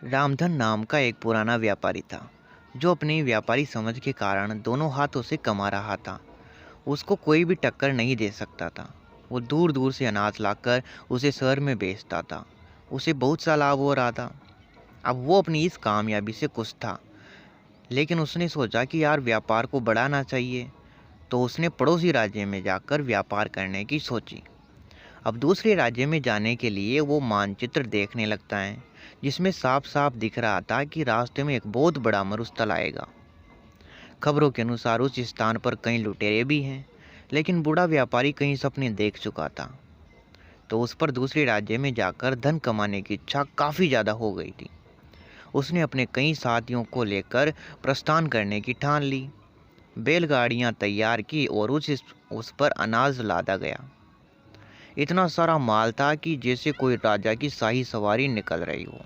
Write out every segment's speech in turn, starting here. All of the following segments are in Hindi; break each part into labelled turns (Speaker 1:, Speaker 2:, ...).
Speaker 1: रामधन नाम का एक पुराना व्यापारी था जो अपनी व्यापारी समझ के कारण दोनों हाथों से कमा रहा था। उसको कोई भी टक्कर नहीं दे सकता था। वो दूर दूर से अनाज लाकर उसे शहर में बेचता था। उसे बहुत सा लाभ हो रहा था। अब वो अपनी इस कामयाबी से खुश था, लेकिन उसने सोचा कि यार व्यापार को बढ़ाना चाहिए। तो उसने पड़ोसी राज्य में जाकर व्यापार करने की सोची। अब दूसरे राज्य में जाने के लिए वो मानचित्र देखने लगता है, जिसमें साफ साफ दिख रहा था कि रास्ते में एक बहुत बड़ा मरुस्थल आएगा। खबरों के अनुसार उस स्थान पर कई लुटेरे भी हैं, लेकिन बूढ़ा व्यापारी कई सपने देख चुका था। तो उस पर दूसरे राज्य में जाकर धन कमाने की इच्छा काफ़ी ज़्यादा हो गई थी। उसने अपने कई साथियों को लेकर प्रस्थान करने की ठान ली। बैलगाड़ियां तैयार की और उस पर अनाज लादा गया। इतना सारा माल था कि जैसे कोई राजा की शाही सवारी निकल रही हो।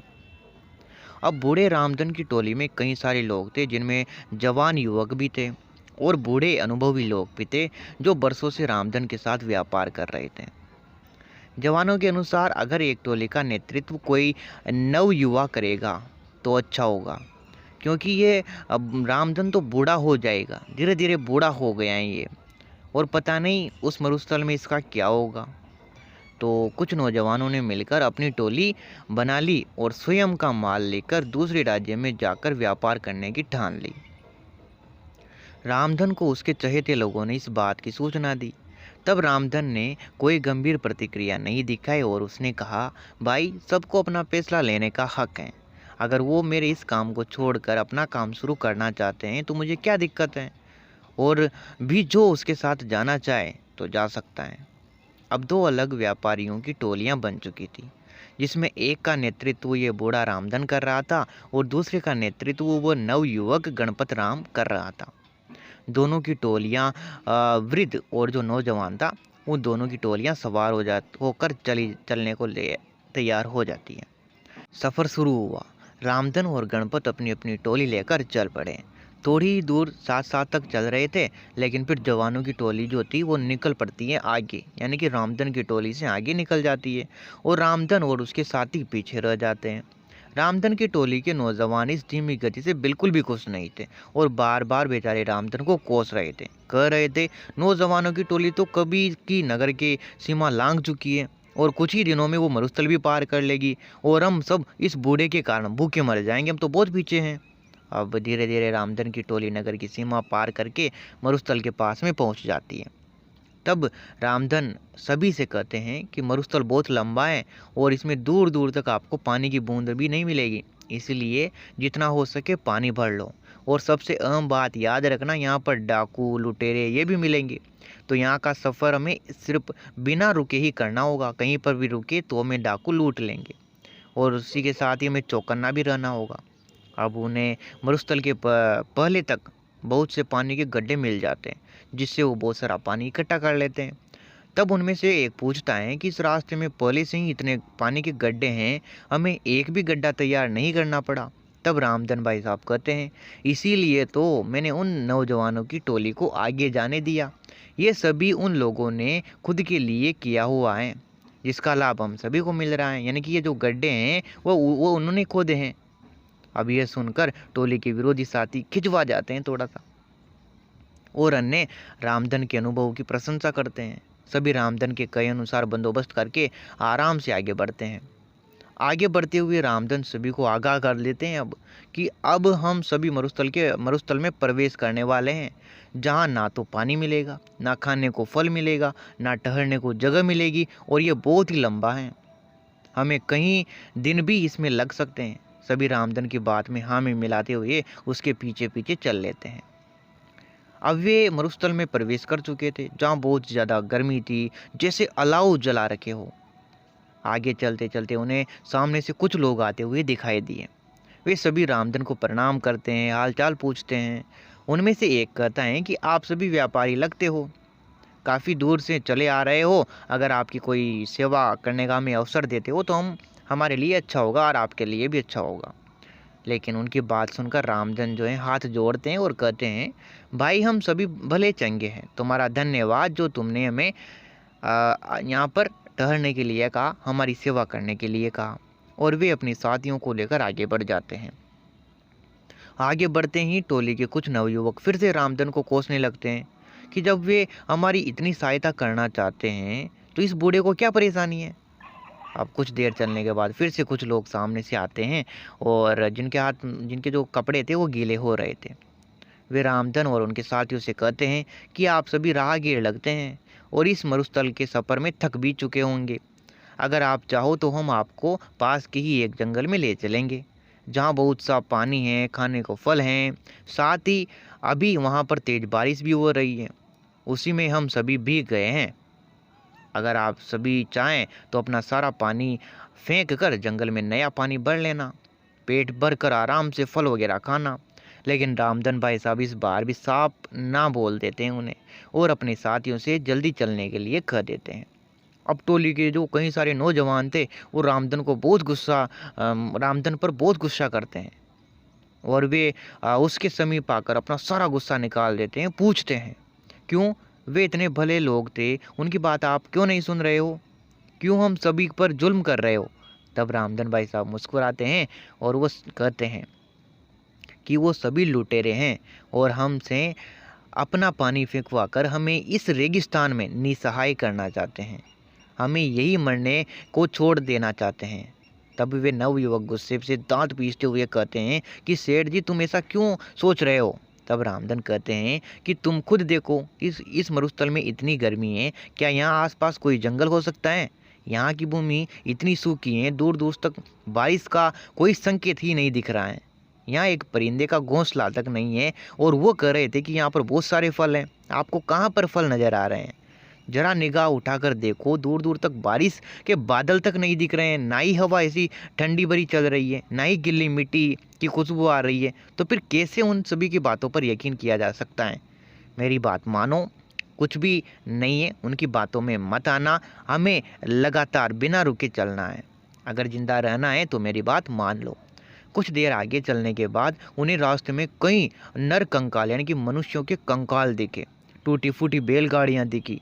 Speaker 1: अब बूढ़े रामधन की टोली में कई सारे लोग थे, जिनमें जवान युवक भी थे और बूढ़े अनुभवी लोग भी थे जो बरसों से रामधन के साथ व्यापार कर रहे थे। जवानों के अनुसार अगर एक टोली का नेतृत्व कोई नव युवा करेगा तो अच्छा होगा, क्योंकि ये अब रामधन तो बूढ़ा हो जाएगा, धीरे धीरे बूढ़ा हो गया है ये, और पता नहीं उस मरुस्थल में इसका क्या होगा। तो कुछ नौजवानों ने मिलकर अपनी टोली बना ली और स्वयं का माल लेकर दूसरे राज्य में जाकर व्यापार करने की ठान ली। रामधन को उसके चहेते लोगों ने इस बात की सूचना दी। तब रामधन ने कोई गंभीर प्रतिक्रिया नहीं दिखाई और उसने कहा, भाई सबको अपना फैसला लेने का हक है। अगर वो मेरे इस काम को छोड़कर अपना काम शुरू करना चाहते हैं तो मुझे क्या दिक्कत है, और भी जो उसके साथ जाना चाहे तो जा सकता है। अब दो अलग व्यापारियों की टोलियां बन चुकी थी, जिसमें एक का नेतृत्व ये बूढ़ा रामधन कर रहा था और दूसरे का नेतृत्व वो नवयुवक गणपत राम कर रहा था। दोनों की टोलियां वृद्ध और जो नौजवान था, वो दोनों की टोलियां सवार होकर चलने को ले तैयार हो जाती है। सफ़र शुरू हुआ। रामधन और गणपत अपनी अपनी टोली लेकर चल पड़े। थोड़ी ही दूर साथ साथ तक चल रहे थे, लेकिन फिर जवानों की टोली जो थी वो निकल पड़ती है आगे, यानी कि रामधन की टोली से आगे निकल जाती है और रामधन और उसके साथी पीछे रह जाते हैं। रामधन की टोली के नौजवान इस धीमी गति से बिल्कुल भी खुश नहीं थे और बार बार बेचारे रामधन को कोस रहे थे, कह रहे थे, नौजवानों की टोली तो कभी की नगर की सीमा लांघ चुकी है और कुछ ही दिनों में वो मरुस्थल भी पार कर लेगी, और हम सब इस बूढ़े के कारण भूखे मर जाएंगे, हम तो बहुत पीछे हैं। अब धीरे धीरे रामधन की टोली नगर की सीमा पार करके मरुस्थल के पास में पहुंच जाती है। तब रामधन सभी से कहते हैं कि मरुस्थल बहुत लंबा है और इसमें दूर दूर तक आपको पानी की बूंद भी नहीं मिलेगी, इसलिए जितना हो सके पानी भर लो। और सबसे अहम बात याद रखना, यहाँ पर डाकू लुटेरे ये भी मिलेंगे, तो यहाँ का सफ़र हमें सिर्फ बिना रुके ही करना होगा। कहीं पर भी रुके तो हमें डाकू लूट लेंगे, और उसी के साथ ही हमें चौकन्ना भी रहना होगा। अब उन्हें मरुस्थल के पहले तक बहुत से पानी के गड्ढे मिल जाते हैं, जिससे वो बहुत सारा पानी इकट्ठा कर लेते हैं। तब उनमें से एक पूछता है कि इस रास्ते में पहले से ही इतने पानी के गड्ढे हैं, हमें एक भी गड्ढा तैयार नहीं करना पड़ा। तब रामधन भाई साहब कहते हैं, इसीलिए तो मैंने उन नौजवानों की टोली को आगे जाने दिया। ये सभी उन लोगों ने खुद के लिए किया हुआ है, जिसका लाभ हम सभी को मिल रहा है, यानी कि ये जो गड्ढे हैं वो उन्होंने खोदे हैं। अब यह सुनकर टोली के विरोधी साथी खिंचवा जाते हैं थोड़ा सा, और अन्य रामधन के अनुभव की प्रशंसा करते हैं। सभी रामधन के कहे अनुसार बंदोबस्त करके आराम से आगे बढ़ते हैं। आगे बढ़ते हुए रामधन सभी को आगाह कर देते हैं अब हम सभी मरुस्थल में प्रवेश करने वाले हैं, जहाँ ना तो पानी मिलेगा, ना खाने को फल मिलेगा, ना ठहरने को जगह मिलेगी, और ये बहुत ही लंबा है, हमें कई दिन भी इसमें लग सकते हैं। सभी रामधन की बात में हामी मिलाते हुए उसके पीछे पीछे चल लेते हैं। अब वे मरुस्थल में प्रवेश कर चुके थे, जहाँ बहुत ज़्यादा गर्मी थी, जैसे अलाव जला रखे हो। आगे चलते चलते उन्हें सामने से कुछ लोग आते हुए दिखाई दिए। वे सभी रामधन को प्रणाम करते हैं, हालचाल पूछते हैं। उनमें से एक कहता है कि आप सभी व्यापारी लगते हो, काफ़ी दूर से चले आ रहे हो, अगर आपकी कोई सेवा करने का हमें अवसर देते हो तो हमारे लिए अच्छा होगा और आपके लिए भी अच्छा होगा। लेकिन उनकी बात सुनकर रामधन जो है हाथ जोड़ते हैं और कहते हैं, भाई हम सभी भले चंगे हैं, तुम्हारा धन्यवाद जो तुमने हमें यहाँ पर ठहरने के लिए कहा, हमारी सेवा करने के लिए कहा। और वे अपने साथियों को लेकर आगे बढ़ जाते हैं। आगे बढ़ते ही टोली के कुछ नवयुवक फिर से रामधन को कोसने लगते हैं कि जब वे हमारी इतनी सहायता करना चाहते हैं तो इस बूढ़े को क्या परेशानी है। अब कुछ देर चलने के बाद फिर से कुछ लोग सामने से आते हैं और जिनके जो कपड़े थे वो गीले हो रहे थे। वे रामधन और उनके साथियों से कहते हैं कि आप सभी राहगीर लगते हैं और इस मरुस्थल के सफ़र में थक भी चुके होंगे। अगर आप चाहो तो हम आपको पास के ही एक जंगल में ले चलेंगे जहाँ बहुत सा पानी है, खाने को फल हैं, साथ ही अभी वहाँ पर तेज बारिश भी हो रही है। उसी में हम सभी भीग गए हैं। अगर आप सभी चाहें तो अपना सारा पानी फेंक कर जंगल में नया पानी भर लेना, पेट भर कर आराम से फल वगैरह खाना। लेकिन रामधन भाई साहब इस बार भी साफ ना बोल देते हैं उन्हें और अपने साथियों से जल्दी चलने के लिए कह देते हैं। अब टोली के जो कई सारे नौजवान थे वो रामधन पर बहुत गुस्सा करते हैं और वे उसके समीप आकर अपना सारा गुस्सा निकाल देते हैं। पूछते हैं, क्यों? वे इतने भले लोग थे, उनकी बात आप क्यों नहीं सुन रहे हो? क्यों हम सभी पर जुल्म कर रहे हो? तब रामधन भाई साहब मुस्कुराते हैं और वो कहते हैं कि वो सभी लुटेरे हैं और हमसे अपना पानी फेंकवा कर हमें इस रेगिस्तान में निसहाय करना चाहते हैं। हमें यही मरने को छोड़ देना चाहते हैं। तब वे नवयुवक गुस्से से दांत पीसते हुए कहते हैं कि सेठ जी, तुम ऐसा क्यों सोच रहे हो? तब रामधन कहते हैं कि तुम खुद देखो, इस मरुस्थल में इतनी गर्मी है, क्या यहाँ आसपास कोई जंगल हो सकता है? यहाँ की भूमि इतनी सूखी है, दूर दूर तक बारिश का कोई संकेत ही नहीं दिख रहा है। यहाँ एक परिंदे का घोंसला तक नहीं है और वो कह रहे थे कि यहाँ पर बहुत सारे फल हैं। आपको कहाँ पर फल नज़र आ रहे हैं? जरा निगाह उठाकर देखो, दूर दूर तक बारिश के बादल तक नहीं दिख रहे हैं, ना ही हवा ऐसी ठंडी भरी चल रही है, ना ही गिल्ली मिट्टी की खुशबू आ रही है। तो फिर कैसे उन सभी की बातों पर यकीन किया जा सकता है? मेरी बात मानो, कुछ भी नहीं है, उनकी बातों में मत आना। हमें लगातार बिना रुके चलना है। अगर जिंदा रहना है तो मेरी बात मान लो। कुछ देर आगे चलने के बाद उन्हें रास्ते में कई नर कंकाल यानी कि मनुष्यों के कंकाल दिखे, टूटी फूटी बैलगाड़ियाँ दिखी।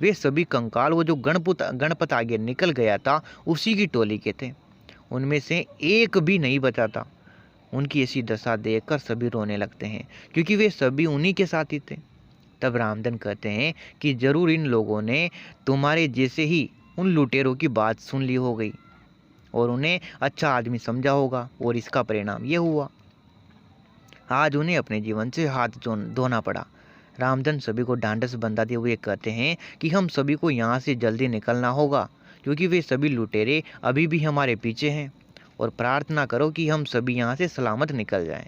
Speaker 1: वे सभी कंकाल वो जो गणपत आगे निकल गया था उसी की टोली के थे। उनमें से एक भी नहीं बचा था। उनकी ऐसी दशा देखकर सभी रोने लगते हैं क्योंकि वे सभी उन्हीं के साथी थे। तब रामधन कहते हैं कि जरूर इन लोगों ने तुम्हारे जैसे ही उन लुटेरों की बात सुन ली हो गई और उन्हें अच्छा आदमी समझा होगा और इसका परिणाम ये हुआ। आज उन्हें अपने जीवन से हाथ धोना पड़ा। रामधन सभी को ढांढस बंधाते हुए कहते हैं कि हम सभी को यहाँ से जल्दी निकलना होगा क्योंकि वे सभी लुटेरे अभी भी हमारे पीछे हैं और प्रार्थना करो कि हम सभी यहाँ से सलामत निकल जाएं।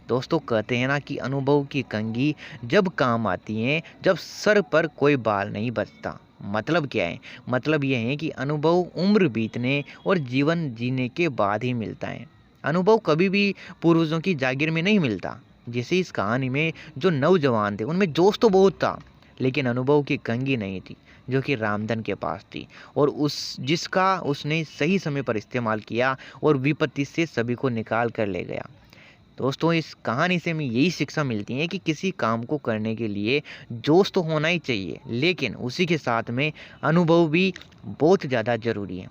Speaker 1: दोस्तों, कहते हैं ना कि अनुभव की कंघी जब काम आती है जब सर पर कोई बाल नहीं बचता। मतलब क्या है? मतलब यह है कि अनुभव उम्र बीतने और जीवन जीने के बाद ही मिलता है। अनुभव कभी भी पूर्वजों की जागीर में नहीं मिलता। जैसे इस कहानी में जो नौजवान थे उनमें जोश तो बहुत था, लेकिन अनुभव की कंघी नहीं थी जो कि रामधन के पास थी और जिसका उसने सही समय पर इस्तेमाल किया और विपत्ति से सभी को निकाल कर ले गया। दोस्तों, इस कहानी से हमें यही शिक्षा मिलती है कि किसी काम को करने के लिए जोश तो होना ही चाहिए, लेकिन उसी के साथ में अनुभव भी बहुत ज़्यादा ज़रूरी है।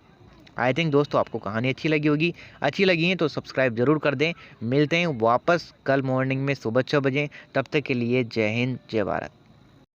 Speaker 1: आई थिंक दोस्तों आपको कहानी अच्छी लगी होगी। अच्छी लगी है तो सब्सक्राइब ज़रूर कर दें। मिलते हैं वापस कल मॉर्निंग में सुबह 6 बजे। तब तक के लिए जय हिंद, जय भारत।